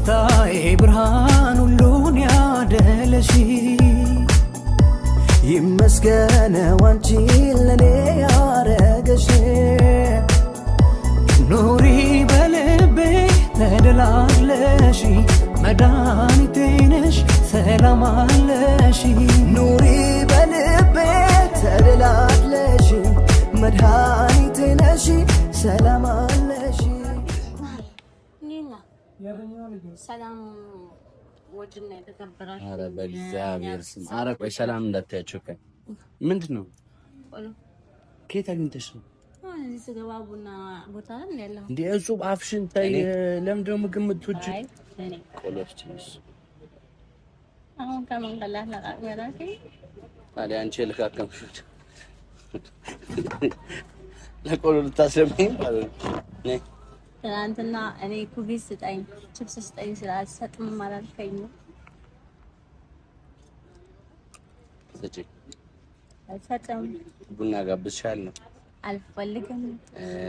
ደስታዬ ብርሃን ሁሉን ያደለሽ ይመስገን አንቺ ለኔ ያረገሽ ኑሪ በልቤ ተደላለሽ መድኃኒቴ ነሽ ሰላም አለሽ ኑሪ በልቤ ተደላለሽ መድኃኒቴ ነሽ ሰላም አለሽ ሰላም ወድና የተከበራችሁ ኧረ በእግዚአብሔር ስም ኧረ ቆይ ሰላም እንዳትያቸው ቆይ ምንድን ነው ከየት አግኝተሽ ነው እዚህ ስገባ ቡና ቦታ ላይ ያለው እንደ እጹብ አፍሽን ታይ ለምንድን ነው ምግብ የምትወጪው ቆሎች ትንሽ አሁን ከመንገላት ለቃቀራቴ ታዲያ አንቺ ልካከምሽት ለቆሎ ልታሰሚኝ ማለት ነው ትናንትና እኔ ኩኪስ ስጠኝ ቺፕስ ስጠኝ ስላልሰጥም አላልከኝ ስጪ አልሰጥም ቡና ጋብዝሻለሁ አልፈልግም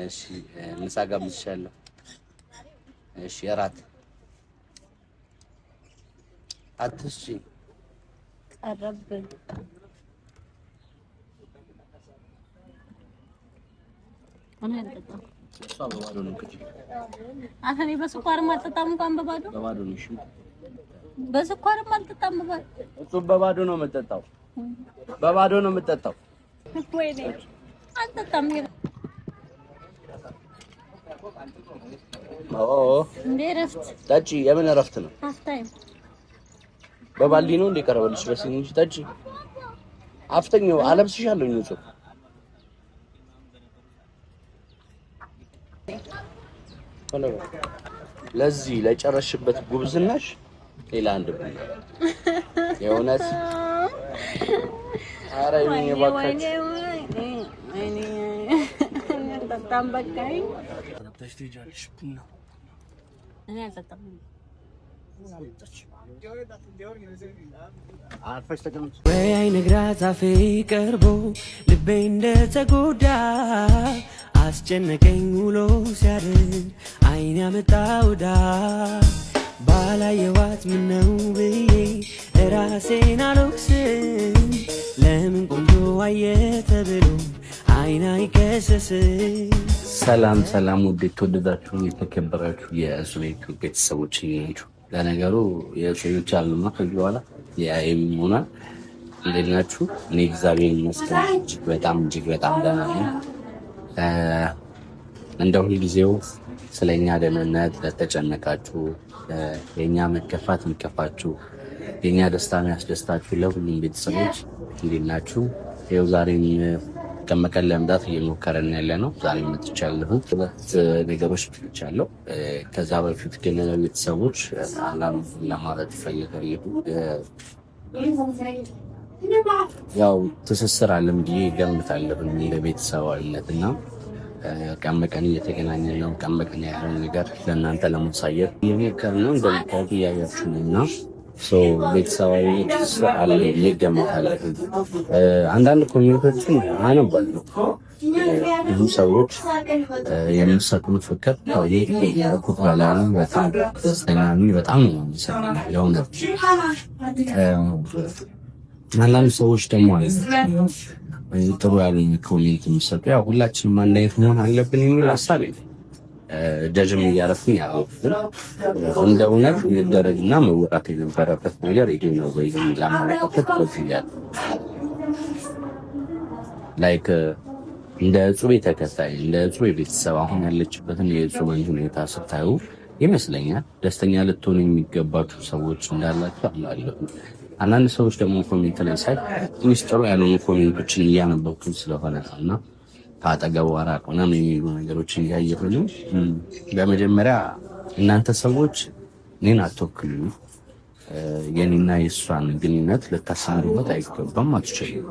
እሺ ምሳ ጋብዝሻለሁ እሺ እራት አትስጪ ቀረብኝ እኔ አልጠጣም በባዶ ነው ከጂ እኔ በስኳርም አልጠጣም እንኳን በባዶ ነው እሺ በስኳርም አልጠጣም በባዶ እሱ በባዶ ነው የምጠጣው በባዶ ነው የምጠጣው ወይኔ አልጠጣም እንዴ ረፍት ጠጪ የምን ረፍት ነው አፍታይም በባሊ ነው እንደ ቀረበልሽ በሲኒ እንጂ ጠጪ አፍተኛው አለብስሻለሁ ንጹህ ለዚህ ለጨረሽበት ጉብዝናሽ ሌላ አንድ ቡና የእውነት ኧረ ይሄን ባካች በጣም በቃኝ ተነስተሽ ትሄጃለሽ ቡና እኔ አልጠጣም አርፈሽ ተቀመጭ ወይ አይነግራት አፌ ቀርቦ ልቤ እንደተጎዳ አስጨነቀኝ ውሎ ሲያድር አይን ያመጣውዳ ባላየዋት ምነው ብዬ ራሴን አልወቅስም ለምን ቆንጆ አየ ተብሎ አይን አይከሰስም ሰላም ሰላም ውድ የተወደዳችሁ የተከበራችሁ የሱቤቱ ቤተሰቦች ናችሁ ለነገሩ የሱቤቱ አሉና ከዚህ በኋላ የአይም ሆና እንዴት ናችሁ እኔ እግዚአብሔር ይመስገን እጅግ በጣም ደህና ነኝ እንደ ሁልጊዜው ስለኛ ደህንነት ለተጨነቃችሁ የኛ መከፋት የሚከፋችሁ የኛ ደስታ የሚያስደስታችሁ ለሁሉም ቤተሰቦች እንዴት ናችሁ ይኸው ዛሬም ቀመቀን ለምዳት እየሞከረን ያለ ነው ዛሬ መጥቻለሁ ሁለት ነገሮች ብቻለሁ ከዛ በፊት ግን ቤተሰቦች አላም ለማለት ፈልጋለሁ ያው ትስስር አለም ብዬ ገምታለሁ በቤተሰባዊነትና ቀመቀን እየተገናኘን ነው ቀመቀን ያለው ነገር ለእናንተ ለማሳየት እየሞከርን ነው እንደምታውቁ እያያችሁ ነውና ቤተሰባዊ አለ ይገምታለሁ አንዳንድ ኮሚኒቲዎችን አነባለሁ ብዙ ሰዎች የሚሰጡን ፍቅር ኩራላን በጣም ደስተኛኒ በጣም ነው የሆነ አንዳንድ ሰዎች ደግሞ ጥሩ ያሉኝ ኮሜንት የሚሰጡ ያው ሁላችንም አንድ አይነት መሆን አለብን የሚል ሀሳብ ጀጅም እያረፍኝ ያለው እንደ እውነት መደረግና መወራት የነበረበት ነገር ይሄ ነው ወይ ለማለት ተፈልጓል ላይክ እንደ ጹቤ ተከታይ እንደ ጹቤ ቤተሰብ አሁን ያለችበትን የጹቤን ሁኔታ ስታዩ ይመስለኛል ደስተኛ ልትሆኑ የሚገባችሁ ሰዎች እንዳላችሁ አላለሁ አንዳንድ ሰዎች ደግሞ ኮሜንት ላይ ሳይ ሚስጥሩ ያልሆኑ ኮሜንቶችን እያነበብኩ ስለሆነ እና ካጠገቡ አራቅ ምናምን የሚሉ ነገሮችን እያየሁ ነው በመጀመሪያ እናንተ ሰዎች እኔን አትወክሉ የኔና የእሷን ግንኙነት ልታሳምሩበት አይገባም አትችሉም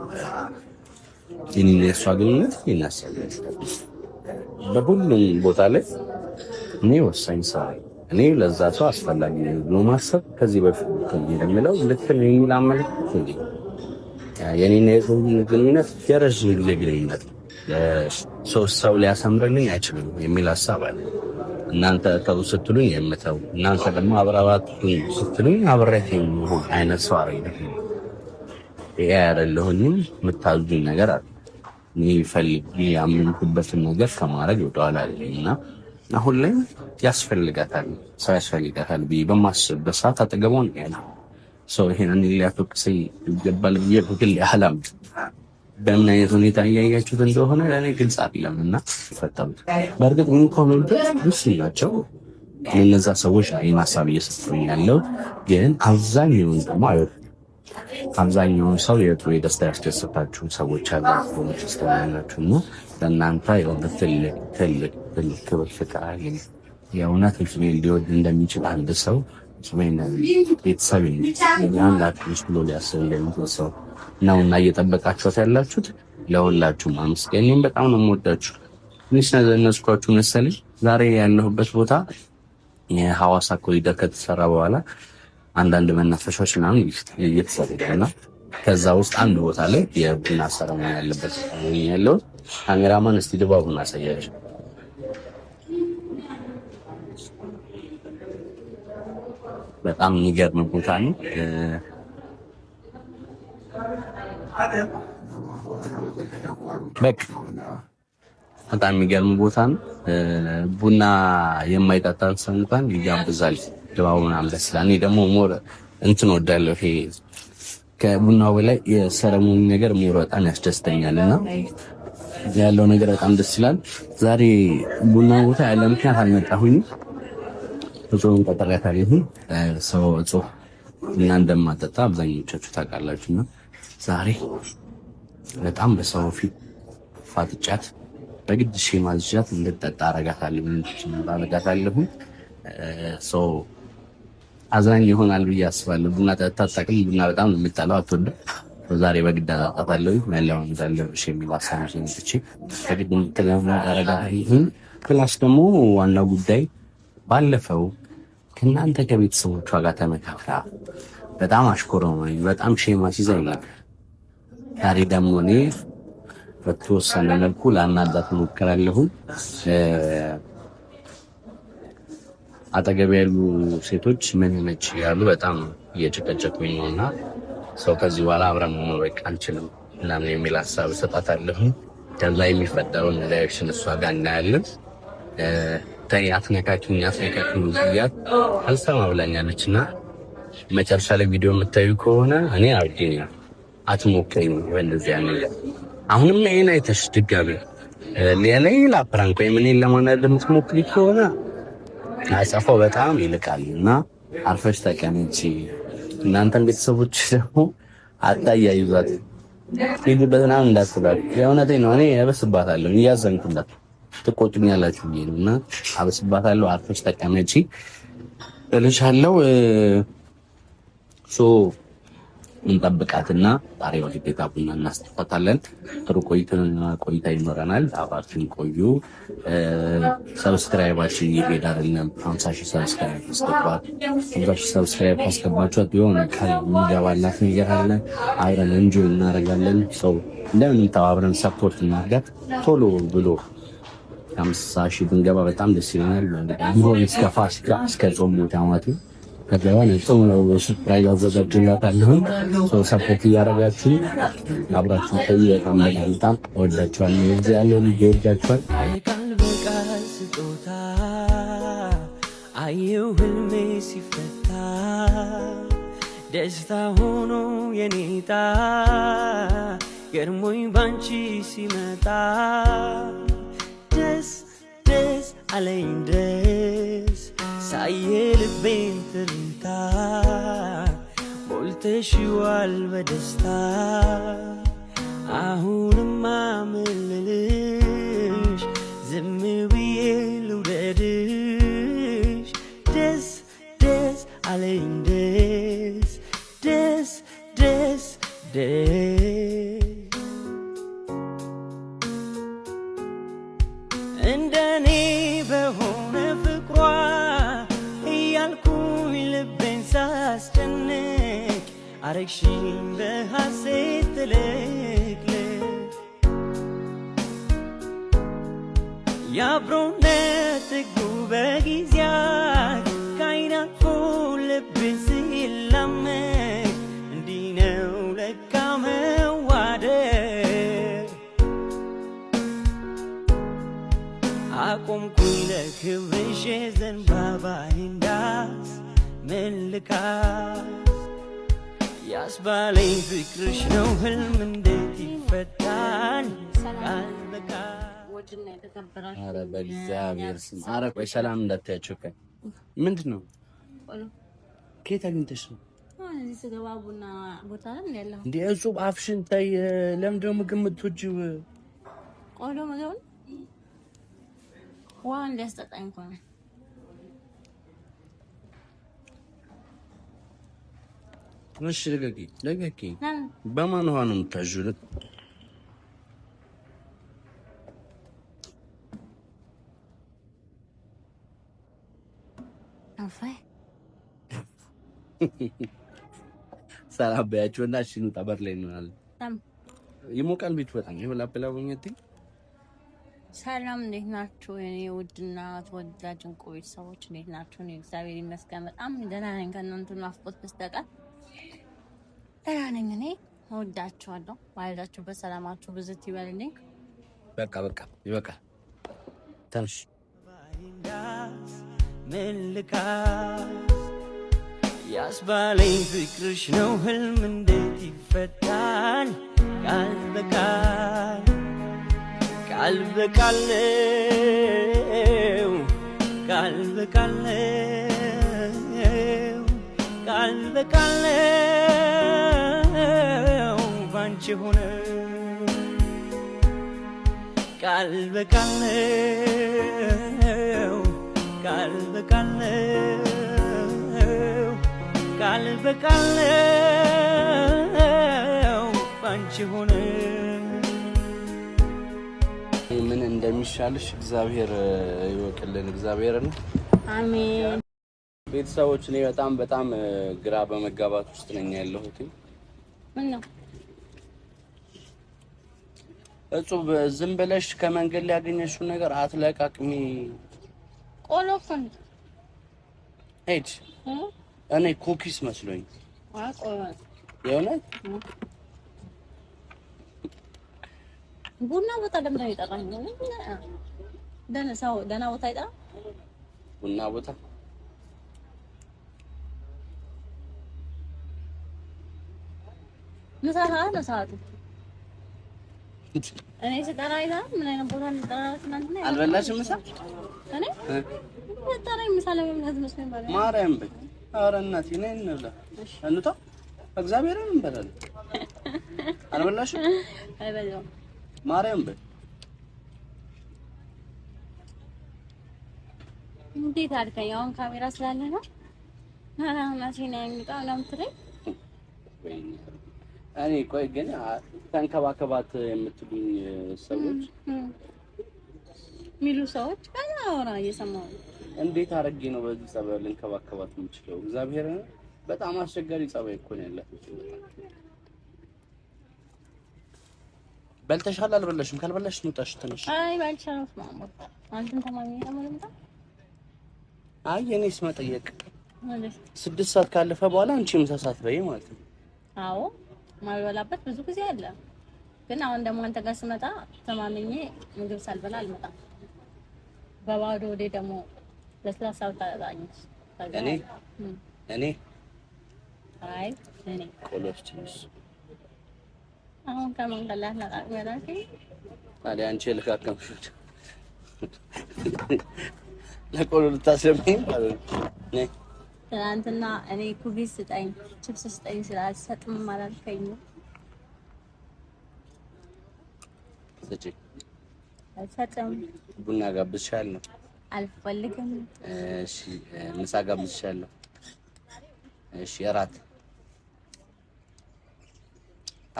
የኔና የእሷ ግንኙነት ይናሰላል በሁሉም ቦታ ላይ እኔ ወሳኝ ሰው እኔ ለዛ ሰው አስፈላጊ ነው ማሰብ ከዚህ በፊት የሚለው ልክ ነው የሚል አመለካከት የኔና የእሷ ግንኙነት የረዥም ጊዜ ግንኙነት ሶስት ሰው ሊያሰምርልኝ አይችልም የሚል ሀሳብ አለ። እናንተ ተው ስትሉኝ የምተው፣ እናንተ ደግሞ አብራባቱኝ ስትሉኝ አብሬያችሁ አይነት ሰው አይደለሁም። ይሄ አይደለሁኝም። የምታዙኝ ነገር አለ። እኔ ያመንኩበትን ነገር ከማድረግ ወደኋላ እና አሁን ላይ ሰው ያስፈልጋታል ብዬ በማስብበት ሰዓት አጠገቧ ነው ያለው ሰው። ይሄንን ሊያፈቅሰኝ ይገባል ብዬ በግል ያህላም በምን አይነት ሁኔታ እያያችሁት እንደሆነ ለእኔ ግልጽ አይደለም እና ፈጠሩት። በእርግጥ ምን ኮሜንት ብዙ ናቸው። እነዛ ሰዎች ይህን ሀሳብ እየሰጡኝ ያለው ግን አብዛኛውን ደግሞ አብዛኛውን ሰው የደስታ ያስደሰታችሁ ሰዎች ያላችሁ ተስተናናችሁ እና ለእናንተ የሆነ ትልቅ ክብር ፍቅር አለኝ። የእውነት ህዝቤን ሊወድ እንደሚችል አንድ ሰው ቤተሰብ አንዳች ብሎ ሊያስብ እንደሚችል ሰው ነው እና እየጠበቃችኋት ያላችሁት ለሁላችሁም አመስገን። በጣም ነው የምወዳችሁ። ትንሽ ነዝኳችሁ መሰለኝ። ዛሬ ያለሁበት ቦታ የሐዋሳ ኮሪደር ከተሰራ በኋላ አንዳንድ መናፈሻዎች ምናምን እየተሰሩ እና ከዛ ውስጥ አንድ ቦታ ላይ የቡና ሰረሞኒ ያለበት ያለው ካሜራማን እስቲ ድባቡን አሳያችሁ። በጣም የሚገርም ቦታ ነው። በጣም የሚገርም ቦታ ነው። ቡና የማይጠጣን ሰው እንኳን ይጋብዛል። ድባቡ ምናምን ደስ ይላል። እኔ ደግሞ ሞር እንትን ወዳለሁ። ይሄ ከቡናው በላይ የሰረሞኒ ነገር ሞር በጣም ያስደስተኛልና ያለው ነገር በጣም ደስ ይላል። ዛሬ ቡና ቦታ ያለ ምክንያት አልመጣሁኝም። እጾም ቀጠሪያታለሁ። ሰው እጾም እና እንደማጠጣ አብዛኞቻችሁ ታውቃላችሁና ዛሬ በጣም በሰው ፊት ፋትጫት በግድ ማዝዣት እንድጠጣ አረጋታለሁ። ሰው አዛኝ ይሆናል ብዬ አስባለሁ። ቡና ጠጣ ታውቅም። ቡና በጣም ነው የምጠላው፣ አትወድም። ዛሬ በግድ አጠጣታለሁ። መላውን እንዳለው የሚል ሀሳብ ነው። በግድ አረጋታለሁ። ፕላስ ደግሞ ዋናው ጉዳይ ባለፈው ከእናንተ ከቤተሰቦቿ ጋር ተመካክራ በጣም አሽኮረመኝ፣ በጣም ሼማ ሲዘኝ ነበር። ዛሬ ደግሞ እኔ በተወሰነ መልኩ ላናዳት ሞክራለሁ። አጠገብ ያሉ ሴቶች ምን ነች ያሉ በጣም እየጨቀጨቁኝ ነውና ሰው ከዚህ በኋላ አብረን መኖር አንችልም ምናምን የሚል ሀሳብ እሰጣታለሁ። ከዛ የሚፈጠረውን ሪአክሽን እሷ ጋር እናያለን። አትነካችሁኝ ብያት አልሰማ ብላኛለች እና መጨረሻ ላይ ቪዲዮ የምታዩ ከሆነ እኔ አብዴኝ አትሞክሪኝ በእንደዚህ ያለ አሁንም ይሄን አይተሽ ድጋሚ ሌላ ፕራንክ ወይም እኔን ለማናደድ የምትሞክሪ ከሆነ አጸፋው በጣም ይልቃል እና አርፈሽ ተቀመጪ። እናንተን ቤተሰቦች ደግሞ አታያይዟት ሄዱበት ምናምን እንዳትላሉ። የእውነቴን ነው። እኔ አበስባታለሁ እያዘንኩላት ትቆጡኛላችሁ ብዬ ነው እና አበስባታለሁ። አርፈሽ ተቀመጪ እልሻለሁ። እንጠብቃትና ዛሬ ወደ ቤታ ቡና እናስጠጣታለን። ጥሩ ቆይታ ይኖረናል። አብራችን ቆዩ። ሰብስክራይባችን እየሄደ አይደለም። 50,000 ሰብስክራይብ አስገባት። 50,000 ሰብስክራይብ ካስገባችኋት የሆነ ቃል የሚገባላት ነገር አለ። አብረን እንጆይ እናደርጋለን። ሰው እንደምንም ተባብረን ሰፖርት እናድርጋት። ቶሎ ብሎ 50,000 ብንገባ በጣም ደስ ይለናል። ቢሆን እስከ ፋሲካ እስከ ጾም ሞታማቱ ከገባን ጾም ነው። ሰርፕራይዝ አዘጋጅላታለሁ። ሰው ሰፖርት እያደረጋችሁ አብራችሁ ቆዩ። በጣም ወዳችኋለሁ። እዚህ ያለው ልጅ ወዳችኋል። ቃል በቃል ስጦታ አየሁ ህልሜ ሲፈታ ደስታ ሆኖ የኔታ ገርሞኝ ባንቺ ሲመጣ ደስ ደስ አለኝ ደስ ሳየ ልቤን ትርታ ሞልተሽዋል በደስታ አሁንማ ምን ልልሽ ዝም ብዬ ልውደድሽ ደስ ደስ አለኝ ደስ ደስ ደስ ደስ እንደኔ በሆነ ፍቅሯ እያልኩኝ ልቤን ሳስጨንቅ አረግሽኝ በሐሴት ትልቅልቅ የአብሮነት ጉበጊዜያት ካይናት ልብስ ይላመድ እንዲህ ነው ለካ መዋደድ አቆምኩኝ ለክብርሽ ዘንባባዬን ዳስ መልካስ ያስባለኝ ፍቅርሽ ነው ህልም እንዴት ይፈታል ቃል በቃል ወድና የተከበራችሁ ኧረ በእግዚአብሔር ስም ኧረ ቆይ ሰላም እንዳታያቸው ቀን ምንድን ነው ከየት አግኝተሽ ነው እዚህ ስገባ ቡና ቦታ ላይ ያለው እንደ እጹብ አፍሽን ታይ ለምንድን ነው ምግብ የምትወጂው ቆሎ ምግብ ውሃ እንዲያስጠጣኝ እኮ ነው እሺ ለቀቂ በማን ውሃ ነው የምታዥው ሰላም በያቸውና እሺ ነው ታበር ላይ እንሆናለን ይሞቃል ቤት በጣም ይወላበላውኝት ሰላም እንዴት ናችሁ የኔ ውድና ተወዳጅ እንቁ ቤተሰቦች እንዴት ናችሁ እኔ እግዚአብሔር ይመስገን በጣም ደህና ነኝ ከእናንተ ናፍቆት በስተቀር ደህና ነኝ እኔ እወዳችኋለሁ ባላችሁ በሰላማችሁ ብዝት ይበልልኝ በቃ ይበቃል ተንሽ መልካስ ያስባለኝ ፍቅርሽ ነው ህልም እንዴት ይፈታል ቃል በቃል ቃል በቃል ቃል በቃል ቃል በቃል ባንቺ ሆነ ቃል በቃል ቃል በቃል ቃል በቃል ባንቺ ሆነ ምን እንደሚሻልሽ እግዚአብሔር ይወቅልን እግዚአብሔርን አሜን ቤተሰቦች እኔ በጣም ግራ በመጋባት ውስጥ ነኝ ያለሁት ምን ነው እጹብ ዝም ብለሽ ከመንገድ ላይ ያገኘሽው ነገር አትለቃቅሚ ቆሎ ፈንድ ሄድ እኔ ኩኪስ መስሎኝ ቆሎ የእውነት ቡና ቦታ ለምን አይጠራኝ ደህና ቦታ አይጠራ ቡና ቦታ ነው ሰዓቱ እኔ ስጠራ አይታ ምን አይነት ቦታ እንደጠራሽ እናንተ ነው አልበላሽም ምሳ እኔ ወጣራይ ምሳ ለመብላት መስሎኝ ባለ ማርያም በይ ኧረ እናቴ ነኝ እንብላ እንውጣ እግዚአብሔርን እንበላለን አልበላሽም አይበላም ማርያም በይ እንዴት አልከኝ አሁን ካሜራ ስላለ ነው እናቴ ነኝ የሚጣው ለምትለኝ እኔ ቆይ ግን ተንከባከባት የምትሉኝ ሰዎች ሚሉ ሰዎች ገና አወራ እየሰማሁ እንዴት አድርጌ ነው በዚህ ጸባይ ልንከባከባት የምችለው እግዚአብሔር በጣም አስቸጋሪ ጸባይ እኮ ነው ያላት በልተሻል አልበላሽም ካልበላሽ እንውጣሽ ተነሽ አይ ባልቻለሁ ማማ አንተን ተማኝ ለማለምታ አይ የኔስ መጠየቅ 6 ሰዓት ካለፈ በኋላ አንቺ ምሳ ሰዓት በይ ማለት ነው አዎ ማልበላበት ብዙ ጊዜ አለ ግን አሁን ደግሞ አንተ ጋር ስመጣ ተማምኜ ምግብ ሳልበላ አልመጣም በባዶ ወዴ ደግሞ ለስላሳው ታጣኝስ እኔ አይ እኔ ኮሎስቲስ አሁን ከማን ጋር ላላቀመራሽ ታዲያ አንቺ ልካከምሽት ለቆሎ ልታሰሚኝ ማለት ነው ትናንትና እኔ ኩኪስ ስጠኝ ቺፕስ ስጠኝ ስላልሰጥም አላልከኝ ሰጪ አልሰጥም ቡና ጋብዝሻለሁ አልፈልግም እሺ ምሳ ጋብዝሻለሁ እሺ እራት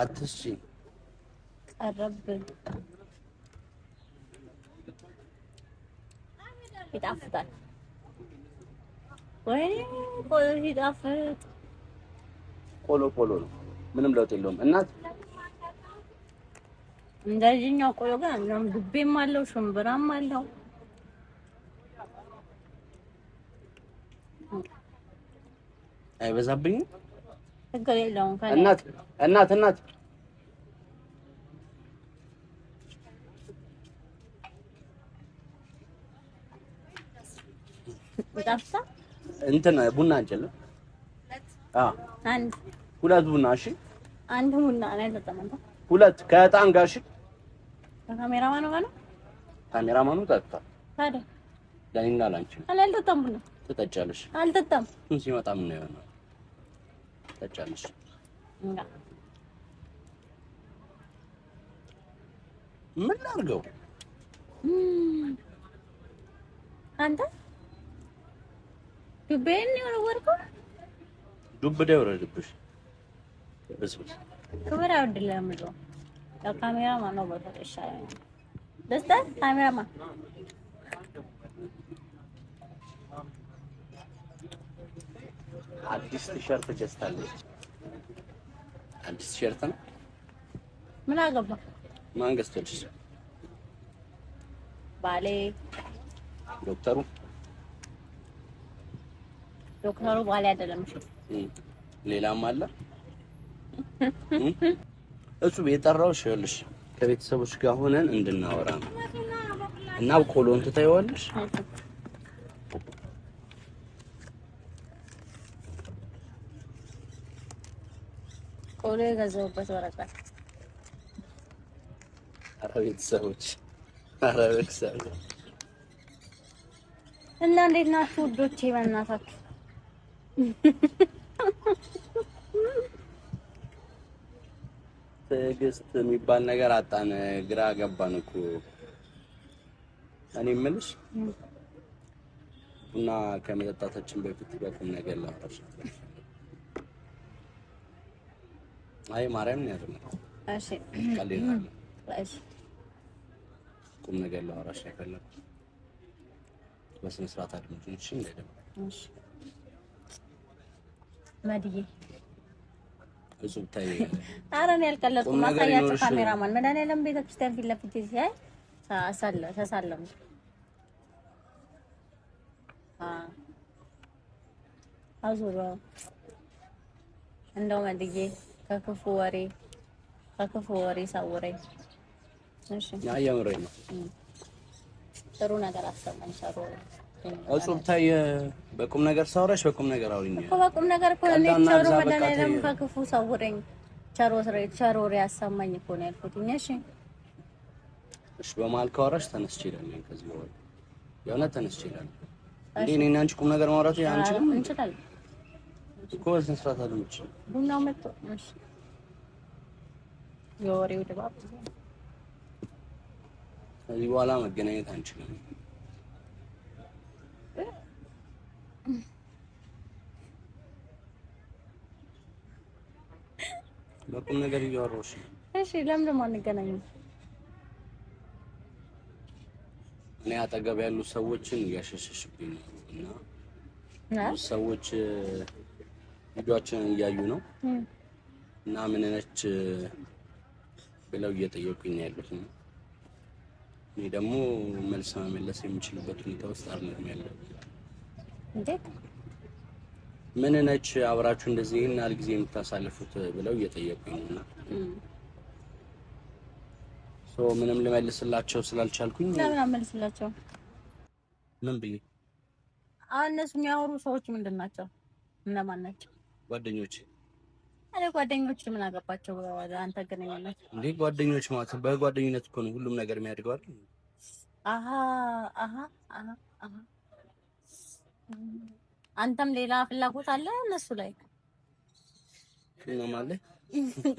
አትስጪ ቀረብ ይጣፍጣል ወይ ቆሎ ይጣፍጥ ቆሎ ነው ምንም ለውጥ የለውም እናት እንደዚህኛው ቆሎ ጋር ምንም ዱቤም አለው ሽምብራም አለው አይበዛብኝም? ችግር የለውም። እናት ጣፍታ እንትን ቡና አንችልም? አንድ ሁለት ቡና። እሺ አንድ ቡና ነው ተጠመንታ። ሁለት ከዕጣን ጋር። እሺ ካሜራማኑ ጋር ነው። ካሜራማኑ ጠጣ ታዲያ ለኔና ላንቺ አልጠጣም። ቡና ትጠጫለሽ? አልጠጣም። ሲመጣ ምን ይሆናል? ትጠጫለሽ? ምን ላድርገው? አንተ ዱቤን ነው ወርቀው ዱብ ደውረድብሽ በስብስ ክብር አይወድልህም ብሎ ለካሜራማን ነው በተሻ ደስታ ካሜራማን አዲስ ቲሸርት ገዝታለች። አዲስ ቲሸርት ነው። ምን አገባ? ማን ገዝቶልሽ? ባሌ ዶክተሩ ባሌ አይደለም። ሌላም አለ። እሱ የጠራሁሽ ይኸውልሽ ከቤተሰቦች ጋር ሆነን እንድናወራ ነው እና ቆሎን ትታይዋለሽ። ቆሎ የገዛሁበት ወረቀት። ኧረ ቤተሰቦች እና እንዴት ናችሁ ውዶቼ? በእናታችሁ ትዕግስት የሚባል ነገር አጣን። ግራ ገባን እኮ። እኔ የምልሽ ቡና ከመጠጣታችን በፊት በቁም ነገር ላውራሽ። አይ ማርያም ነው ያለው። እሺ ቀሌላ። እሺ ቁም ነገር ላውራሽ የፈለኩት በስነ ስርዓት አድምጪኝ። እሺ እንደደም እሺ ማዲዬ እሱም ታይ አረን ያልቀለጥኩ ማሳያቸው ካሜራማን መድኃኒዓለም ቤተክርስቲያን ፊት ለፊት ሲያይ ተሳለም አዙሮ እንደው መድዬ ከክፉ ወሬ ሳውረኝ። እሺ ያየምረኝ ነው። ጥሩ ነገር አሰማኝ። ሰሩ እሱም ታይ በቁም ነገር ሳውራሽ በቁም ነገር አውሪኝ እኮ በቁም ነገር እኮ ነው። ቸሩ መድኃኒዓለም ከክፉ ሰውረኝ፣ ቸር ወሬ አሰማኝ እኮ ነው ያልኩት። እሺ በመሀል ካወራሽ ተነስቼ እሄዳለሁ። ከዚህ በኋላ የእውነት ተነስቼ እሄዳለሁ። እንዴ እኔና አንቺ ቁም ነገር ማውራቱ ያንቺም እንችላለን እኮ በስነ ስርዓት አድምጪ። ቡናው መጥቶ እሺ የወሬው ድባብ ከዚህ በኋላ መገናኘት አንችልም። በቁም ነገር እያወራሁሽ ነው። እሺ ለምን ደግሞ አንገናኝም? እኔ አጠገብ ያሉ ሰዎችን እያሸሸሽብኝ ነው እና ሰዎች ቪዲዮአችንን እያዩ ነው እና ምን ነች ብለው እየጠየቁኝ ነው ያሉት ነው። እኔ ደግሞ መልስ መመለስ የምችልበት ሁኔታ ውስጥ አይደለም ያለው። እንዴት ምን ነች አብራችሁ እንደዚህ እና ጊዜ የምታሳልፉት ብለው እየጠየቁኝ ነው። ምንም ልመልስላቸው ስላልቻልኩኝ ለምን አመልስላቸው? ምን ብዬ እነሱ የሚያወሩ ሰዎች ምንድን ናቸው? እነማን ናቸው? ጓደኞቼ። አረ ጓደኞች ምን አገባቸው? አንተ ግንኙነት እንዴ? ጓደኞች ማለት በጓደኝነት እኮ ነው ሁሉም ነገር የሚያድገው አይደል? አንተም ሌላ ፍላጎት አለ እነሱ ላይ ነው ማለት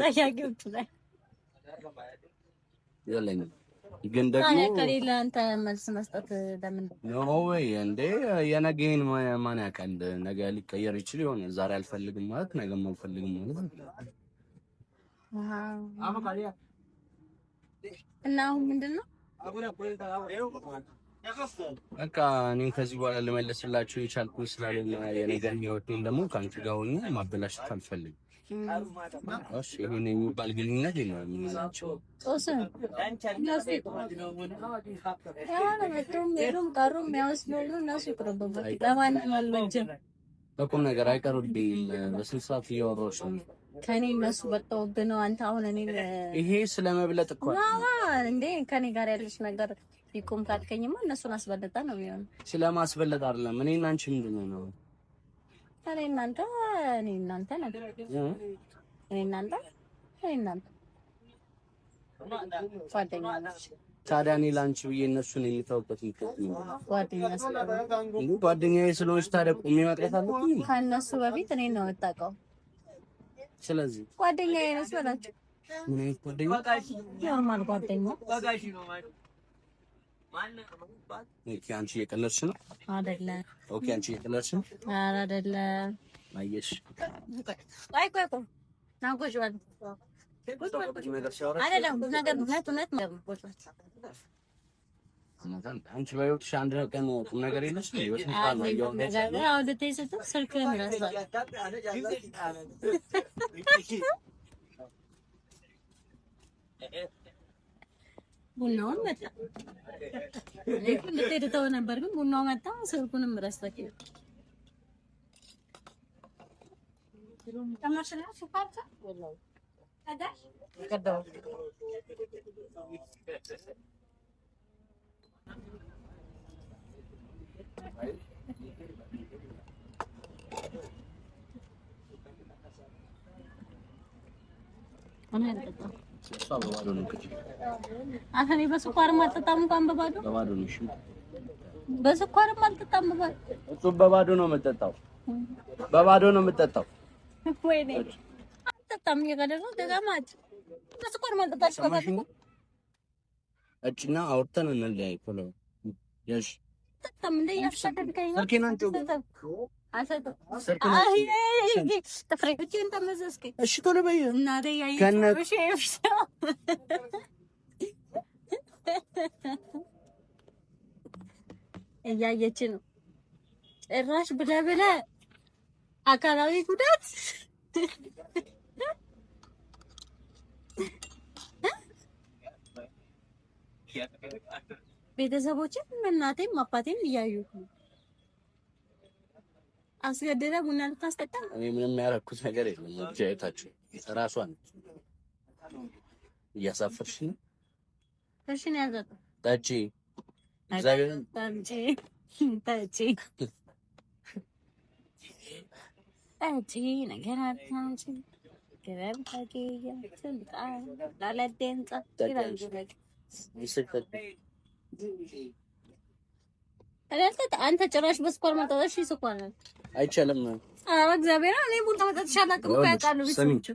ጠያቂዎቹ ላይ የለኝም። ግን ደግሞ ከሌላ አንተ መልስ መስጠት ለምን ነው ወይ እንዴ? የነገን ማን ያውቃል? ነገ ሊቀየር ይችል ይሆን? ዛሬ አልፈልግም ማለት ነገ አልፈልግም ማለት እና አሁን ምንድነው? በቃ እኔን ከዚህ በኋላ ልመለስላችሁ የቻልኩኝ ስላልሆነ የነገር የሚወጡኝ ደግሞ ከአንቺ ጋር ሆኜ ማበላሸት አልፈልግም። እሺ ይሄን የሚባል ግንኙነት የለውም። ምንላቸው ቀሩም ያውስ ነው እነሱ ይቅርብበት። ለማንም አልመጀም በቁም ነገር አይቀርብኝም። በስንት ሰዓት እያወራሁሽ ነው። ከኔ እነሱ በልጠውብህ ነው። አንተ አሁን እኔ ይሄ ስለመብለጥ እኮ እንዴ ከኔ ጋር ያለሽ ነገር ይቁም ካልከኝማ እነሱን አስበልጣ ነው የሚሆነው። ስለማስበለጥ አይደለም። እኔ እና አንቺ ምንድን ነው? እኔ እናንተ ነገር እኔ እናንተ ጓደኛ ታዲያ እኔ ለአንቺ ብዬ እነሱን የሚተውበት ምክንያት ነው። ጓደኛዬ ስለሆንሽ ታዲያ ቁሚ መቅረት አለብኝ? ከእነሱ በፊት እኔን ነው የምታውቀው። ስለዚህ ጓደኛዬ ነች በላቸው። ምን አይነት ጓደኛ? ኖርማል ጓደኛ። ኦኬ፣ አንቺ እየቀለድሽ ነው? አይደለም። ኦኬ፣ አንቺ እየቀለድሽ ነው? ኧረ አይደለም። አየሽ፣ ቆይ ና ቁጭ በል። አይደለም ነገር እውነት አንቺ በህይወትሽ አንድ ቀን ቁም ነገር የለሽ? ስልክህን ረሳህ። ቡናውን መጣ ልትሄድ ተው ነበር፣ ግን ቡናው መጣ። ስልኩንም ረሳህ። እኔ በስኳርም አልጠጣም እንኳን በባዶ ነው። እሺ በስኳርም አልጠጣም በባዶ። እሱ በባዶ ነው የምጠጣው፣ በባዶ ነው የምጠጣው። ወይኔ አልጠጣም እየቀለድኩ ደጋማች በስኳር ማልጠጣሽ በባዶ እጭና አውርተን እንለያይ። ቶሎ ያሽ ተጣም እንደ ያፈደድከኝ ነው። ስልኬን አንቺ እሺ ቶሎ በይ እናቴ እያየች ነው። ጭራሽ ብለህ ብለህ አካላዊ ጉዳት ቤተሰቦችን እናቴም አባቴም እያዩ አስገድደ ቡና ልታስጠጣ። እኔ ምንም ያደረኩት ነገር የለም። እጃይታችሁ ራሷን እያሳፈርሽ ነው። እሺ ነው ያዘው። ታቺ እግዚአብሔር ታቺ ነገር አታንቺ ገረብ ታቂያ ስልጣ ላለደንጻ አንተ ጭራሽ በስኳር መጠጣሽ ስኳር ነው አይቻልም። ኧረ እግዚአብሔር እኔ ቡና መጠጣት ይሻላል። ያውቃሉ ቤተሰቦች።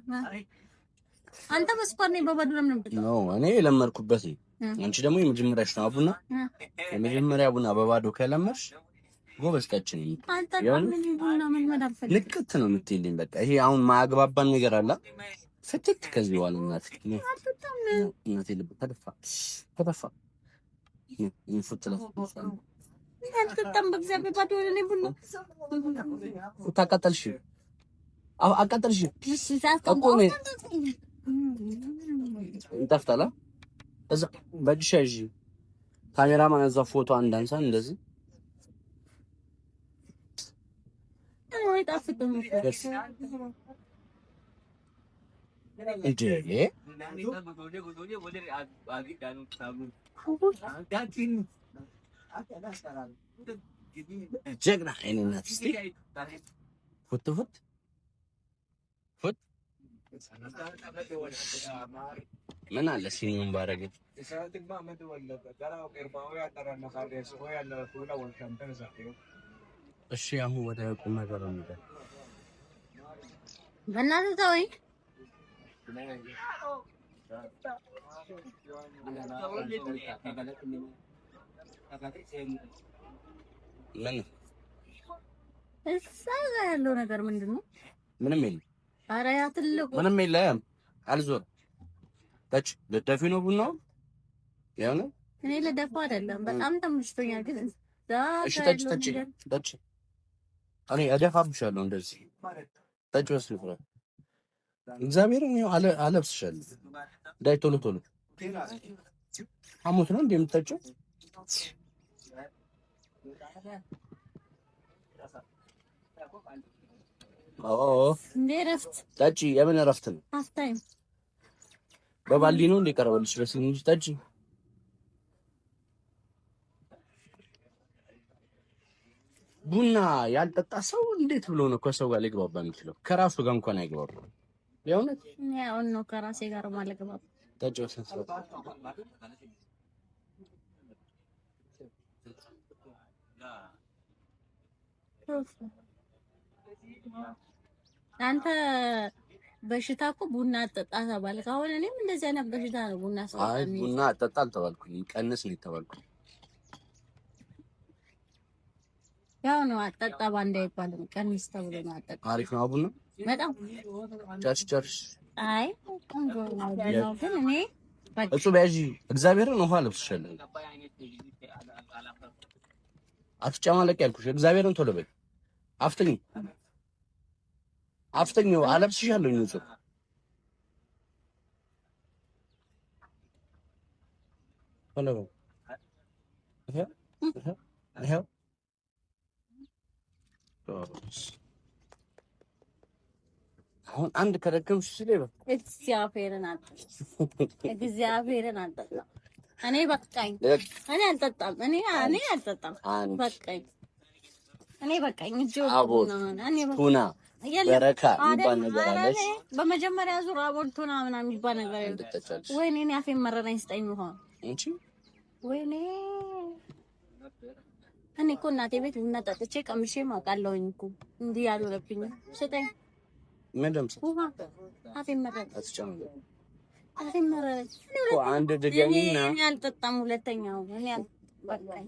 አንተ በስኳር ነው በባዶ ለምን ነው? እኔ የለመድኩበት ነው። አንቺ ደግሞ የመጀመሪያሽ ነው። ቡና የመጀመሪያ ቡና በባዶ ከለመድሽ ጎበዝ ቀጭን ነው። አንተ ምን ቡና ምን መዳፈል ልክት ነው የምትይልኝ። በቃ ይሄ አሁን ማግባባን ነገር አለ። ፍትክ ከዚህ በኋላ እናቴ ልብ ተደፋ ይፈትለው አንተም በእግዚአብሔር ባዶ ለኔ ቡና ታቃጠልሽ አቃጠልሽ እኮ ነው እንጠፍታላ። እዛ በእጅሽ ያዢ ካሜራማን እዛ ፎቶ አንዳንሳ እንደዚህ ወይ ጣፍጥም እንዴ ጀግና አይነት እስቲ ፉት ምን አለ ሲኒውን ባረግ እሺ አሁን ወደ ቁም ነገር እንደ በእናትህ ተወኝ። ምን እዛ ያለው ነገር ምንድን ነው? ምንም የለም። ኧረ ያ ትልቁ ምንም የለም። አልዞር ታች ልደፊ ነው ቡናው ያው ነው። እኔ ልደፋ አይደለም፣ በጣም ተመችቶኛል። ግን እሺ ታች እኔ እደፋብሻለሁ እንደዚህ ታች ወስድ ፍራ እግዚአብሔርን ነው አለብስሻለሁ። ዳይ ቶሎ ሐሞት ነው እንደምታጨው እንዴ ረፍት ጠጪ። የምን ረፍት ነው? አፍታይም በባልዲ ነው እንደ ቀረበልሽ በሲኒ ጠጪ። ቡና ያልጠጣ ሰው እንዴት ብሎ ነው ከሰው ጋር ሊግባባ የሚችለው? ከራሱ ጋር እንኳን አይግባባም። የእውነት ያው ነው ከራሴ ጋር ማለግባባ ጠጪ። ወሰንሰው አንተ በሽታ እኮ ቡና አጠጣ ተባልክ። አሁን እኔም እንደዚህ አይነት በሽታ ነው ቡና ሰው። አይ ቡና አጠጣ አልተባልኩኝ፣ ቀንስ ነው የተባልኩኝ። ያው ነው አጠጣ ባንዳ አይባልም፣ ቀንስ ተብሎ ነው አጠጣ። አሪፍ ነው ቡና በጣም ጨርሽ። አይ ቆንጆ ነው ግን እኔ እሱ በያጂ እግዚአብሔርን ውሃ ለብስሻለሁ። አትጨማለቅ ያልኩሽ እግዚአብሔርን ቶሎ በይ። አፍተኝ አለብስሻለሁ። ንጹህ ቶሎ በይ። ይሄ አሁን አንድ ከደከምሽ ስለይ በቃ እግዚአብሔርን አጠጣ። እኔ በቃኝ። እኔ አልጠጣም። እኔ አልጠጣም። በቃኝ። እኔ በቃኝ። ቱና በረካ የሚባል ነገር አለሽ። በመጀመሪያ ዙር አቦል ቱና ምናምን የሚባል ነገር አለሽ። ወይኔ እኔ አፌን መረረኝ። ስጠኝ ውሃ እንጂ ወይኔ እኔ እኮ እናቴ ቤት ቡና ጠጥቼ ቀምሼ ማውቃለሁኝ እኮ እንዲህ ያልሆነብኝ። ስጠኝ ምንድን ውሃ። አፌን መረረኝ። አፌን መረረኝ እኮ አንድ ድገሚና እኔ አልጠጣም። ሁለተኛው እኔ በቃኝ።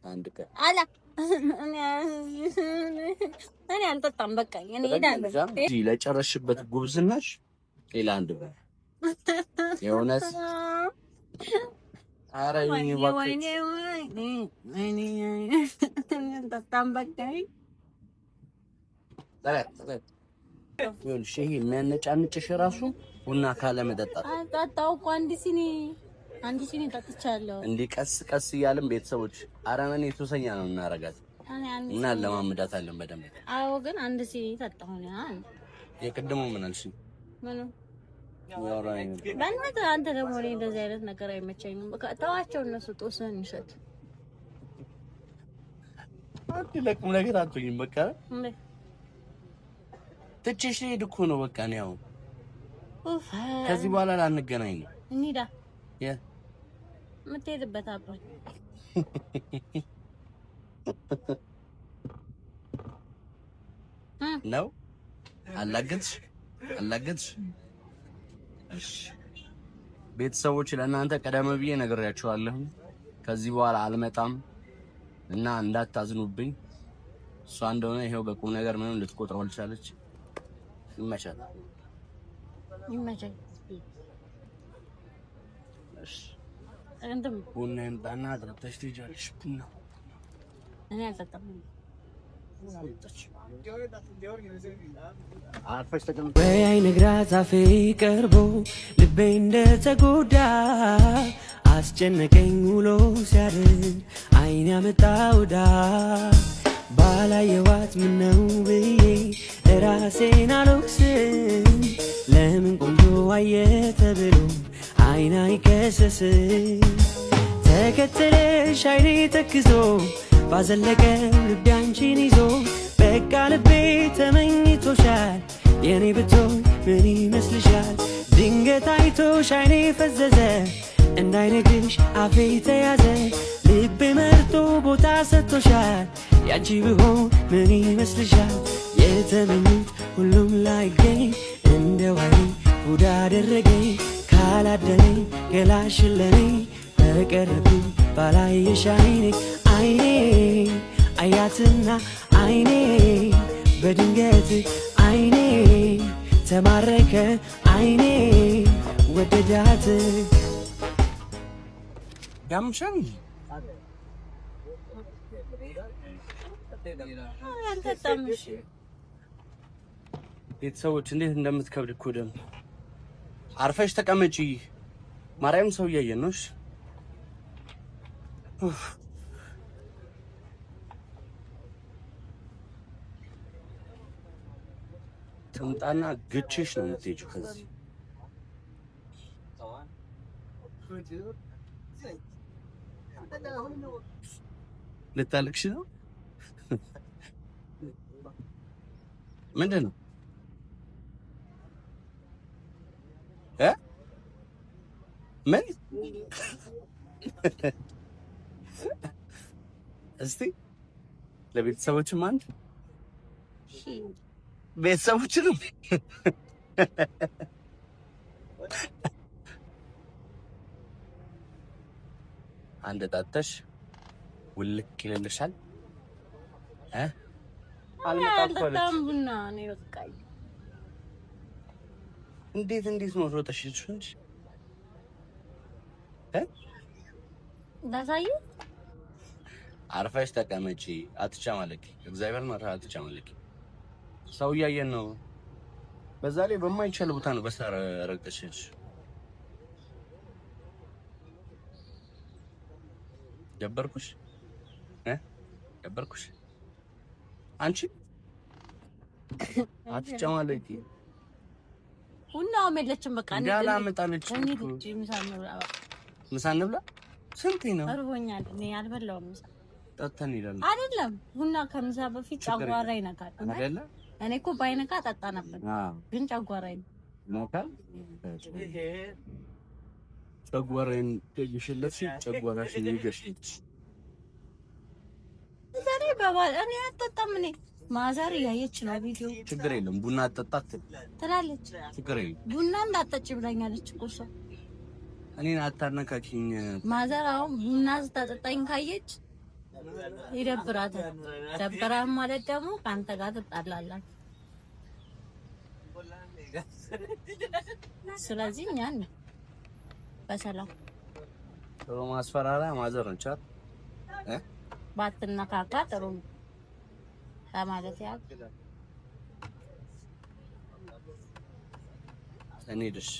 አንድ ቀን አላ እኔ አልጠጣም። በቃኝ። እኔ ሄዳለሁ። እዚህ ለጨረሽበት ጉብዝናሽ ሌላ አንድ በል የእውነት ኧረ ወይኔ አልጠጣም። በቃኝ። ይኸውልሽ ይሄ የሚያነጫንጭሽ እራሱ ቡና ካለ መጠጣት። ጠጣሁ እኮ አንድ ሲኒ ጠጥቻለሁ። እንዲህ ቀስ ቀስ እያልን ቤተሰቦች አረመኔ ሱሰኛ ነው እናረጋት እና ለማምዳታለን በደንብ። አዎ ግን አንድ ሲኒ ጠጣሁ። የቅድሙ ምን አልሽኝ? ምኑ በእናትህ አንተ ደግሞ እኔ እንደዚህ አይነት ነገር አይመቸኝም። በቃ ተዋቸው እነሱ ጦስህን ይሸጥ። ለቁም ነገር አትሆኝም። በቃ ትቼሽ ልሄድ እኮ ነው። በቃ ነው ያው ከዚህ በኋላ ላንገናኝ ነው። እንሂዳ የምትሄድበት አብረን ነው። አላገጥሽ ቤተሰቦች ለእናንተ ቀደም ብዬ ነግሬያችኋለሁ። ከዚህ በኋላ አልመጣም እና እንዳታዝኑብኝ። እሷ እንደሆነ ይሄው በቁም ነገር ምንም ልትቆጥረው አልቻለች። ይመቻል። እሺ እንደም ቡና እንጣና አጥረተሽ ትሄጃለሽ። ቡና እኔ አልጠጣም። በያይ ነግራት አፌ ቀርቦ ልቤ እንደተጎዳ አስጨነቀኝ ውሎ ሲያድር አይን ያመጣውዳ ባላየዋት ምነው ብዬ ራሴን አልወቅስም። ለምን ቆንጆ አየ ተብሎ አይን አይከሰስም። ተከተለሽ አይኔ ተክዞ ባዘለቀው ልቤ አንቺን ይዞ በቃ ልቤ ተመኝቶሻል። የኔ ብትሆን ምን ይመስልሻል? ድንገት አይቶሽ አይኔ ፈዘዘ እንዳይነግርሽ አፌ ተያዘ። ልቤ መርጦ ቦታ ሰጥቶሻል። ያንቺ ብሆን ምን ይመስልሻል? የተመኙት ሁሉም ላይገኝ እንደ ዋይ ጉዳ አደረገኝ። ካላደለኝ ገላሽን ለኔ በቀረብኝ ባላየሽ አይኔ አይኔ አያትና አይኔ በድንገት አይኔ ተማረከ አይኔ ወደዳት። ያምሻል ቤተሰቦች እንዴት እንደምትከብድ እኮ ደግሞ። አርፈሽ ተቀመጪ። ማርያም ሰው እያየን ነው። ትምጣና ግጭሽ ነው የምትሄጂው ከዚህ ልታለቅሽ ነው ምንድን ነው ምን እስቲ ለቤተሰቦችም አንድ ቤተሰቦችንም አንድ ጣጣሽ ውልክ ይልልሻል አልመጣም ቡና ነው ይወጣኝ እንዴት ነው ሮጠሽ እንጂ ዳሳይ አርፈሽ ተቀመጪ አትቻማለቂ እግዚአብሔር ማራ አትቻማለቂ ሰው ያየን ነው በዛ ላይ በማይቻል ቦታ ነው በሳር ረግጠሽሽ ደበርኩሽ አንቺ አትቻማለቂ ቡና መለችም በቃ እንዳላ መጣለች ምሳ እንብላ ስንት ነው አርቦኛል እኔ አልበላውም ምሳ ጠጥተን ይላል አይደለም ቡና ከምሳ በፊት ጨጓራ ይነካል አይደለ እኔ እኮ ባይነካ ጠጣ ነበር ግን ጨጓራ ይነካል ጨጓራን ትይሽለሽ ጨጓራሽ ይገሽልሽ ዛሬ ባባል እኔ አጠጣም እኔ ማዘር ያየች ነው ቪዲዮ ችግር የለም ቡና አጠጣት ትላለች ችግር የለም ቡና እንዳጠጭ ብላኛለች እኮ እሷ እኔን አታነካኪኝ ማዘር አሁን ቡና ስታጠጣኝ ካየች ይደብራታል ደብራም ማለት ደግሞ ካንተ ጋር ትጣላላችሁ ስለዚህ ያን በሰላም ጥሩ ማስፈራሪያ ማዘር ነች ባትነካካ ጥሩ ለማለት ያህል እኔ ደስ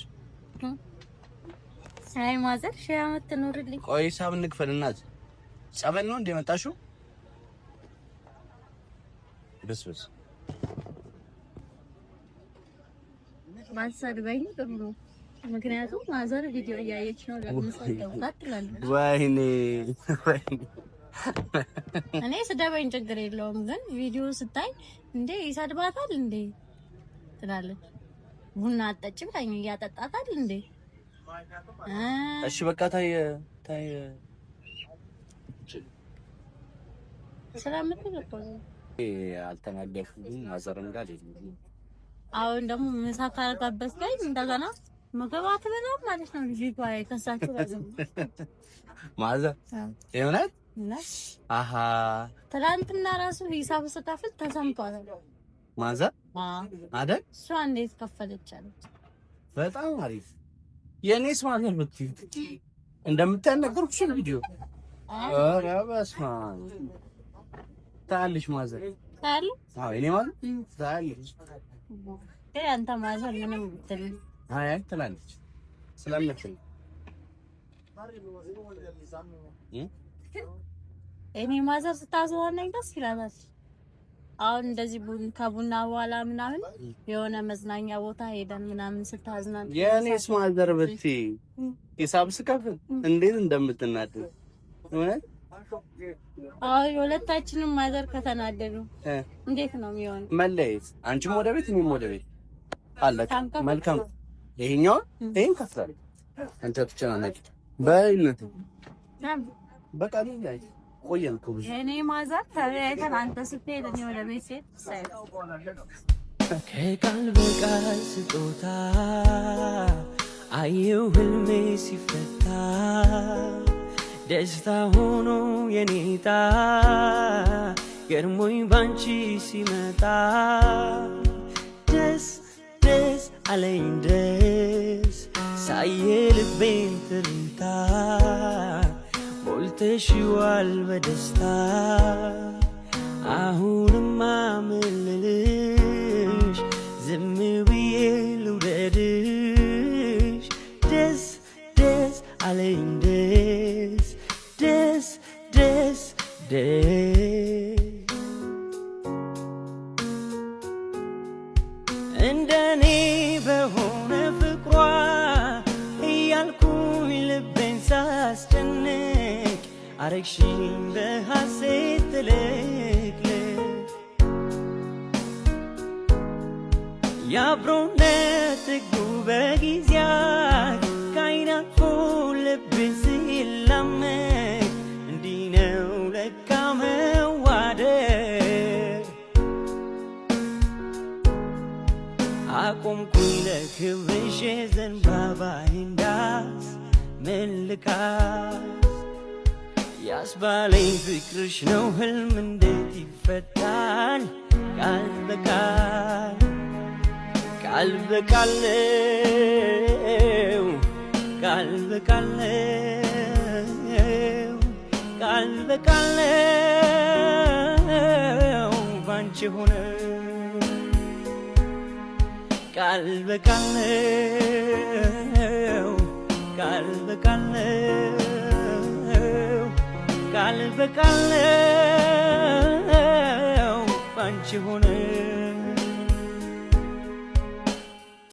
አይ ማዘር ሺህ ዓመት ትኖርልኝ ቆይ ሂሳብ እንክፈል እናት ጸበል ነው እንደመጣሽው በስበስ ማሰድበኝ ጥሩ ነው ምክንያቱም ማዘር ቪዲዮ እያየች ነው ለምሳሌው ታጥላለች ወይኔ እኔ ስደበኝ ችግር የለውም ግን ቪዲዮ ስታይ እንዴ ይሰድባታል እንዴ ትላለች ቡና አጠጭም ታኝ ያጠጣታል እንዴ እሺ በቃ ታይ ስለምትል እኮ አልተናገርኩም ማዘርም ጋር አይደለም አሁን ደግሞ ምሳ ካረጋበት ላይ እንደገና ምግብ አትበላም ማለት ነው ልጅቷ ከሳችሁ ለዚህ ማዘር የእውነት አሃ ትናንትና ራሱ ሂሳብ ስከፍል ተሰምቷል ማዘር አይደል እሷ እንዴት ከፈለች አለች በጣም አሪፍ የኔስ ማዘር ብትይ እንደምታነግሩሽ ቪዲዮ ኧረ በስመ አብ ታልሽ ማዘር ታል አዎ የኔ ማዘር ታልሽ አንተ ማዘር ምንም ትል አይ ትላለች ስለምትል እኔ ማዘር ስታዝዋናኝ ደስ ይላታል አሁን እንደዚህ ከቡና በኋላ ምናምን የሆነ መዝናኛ ቦታ ሄደን ምናምን ስታዝናን የኔስ ማዘር ብትይ ሂሳብ ስከፍል እንዴት እንደምትናደድ እውነት አዎ ሁለታችንም ማዘር ከተናደዱ እንዴት ነው የሚሆነው መለየት አንቺም ወደ ቤት እኔም ወደ ቤት አለቀ መልካም ይሄን ከፍታለሁ አንተ ትጨናነቂ በእውነት በቃ ላይ ቆየን እኮ ብዙ እኔ ማዘር ተለያይተን አንተ ስትሄድ እኔ ወደ ቤት ስሄድ ከቃል በቃል ስጦታ አየሁ ህልሜ ሲፈታ ደስታ ሆኖ የኔታ ገርሞኝ ባንቺ ሲመጣ ደስ አለኝ ደስ ሳየ ልቤን ትርታ ሞልተሽዋል በደስታ አሁንማ ምን ልልሽ ዝም ብዬ ልውደድሽ ደስ አለኝ ደስ አረግሽኝ በሐሴት ትልቅልቅ የአብሮነት ሕጉ በጊዜያት ከዓይን አልፎ ልብ ሲላመድ እንዲህ ነው ለካ መዋደድ አቆምኩኝ ለክብርሽ ዘንባባዬን ዳስ መልካስ ያስባለኝ ፍቅርሽ ነው ህልም እንዴት ይፈታል ቃል በቃል ቃል በቃል ቃል በቃል ቃል በቃል ባንቺ ሆነ ቃል በቃል ቃል በቃል ቃል በቃል ባንቺ ሆነ